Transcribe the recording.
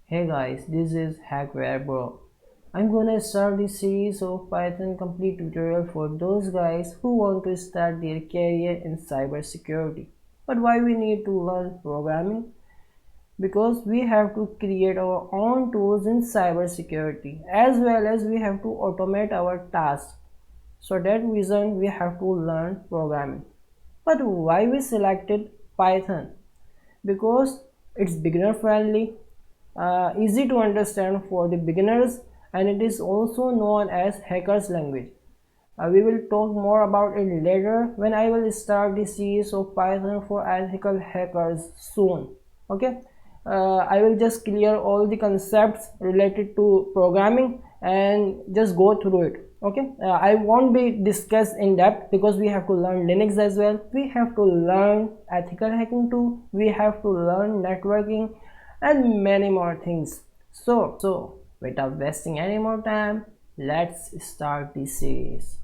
Hey guys, this is hackwarebro. I'm gonna start this series of Python complete tutorial for those guys who want to start their career in cybersecurity. But why we need to learn programming? Because we have to create our own tools in cybersecurity as well as we have to automate our tasks. So that reason we have to learn programming. But why we selected Python? Because it's beginner friendly, easy to understand for the beginners, and it is also known as hackers language. We will talk more about it later when I will start the series of Python for ethical hackers soon. Okay, I will just clear all the concepts related to programming and just go through it. Okay, I won't be discussed in depth because we have to learn Linux as well. We have to learn ethical hacking too. We have to learn networking and many more things. So without wasting any more time, let's start the series.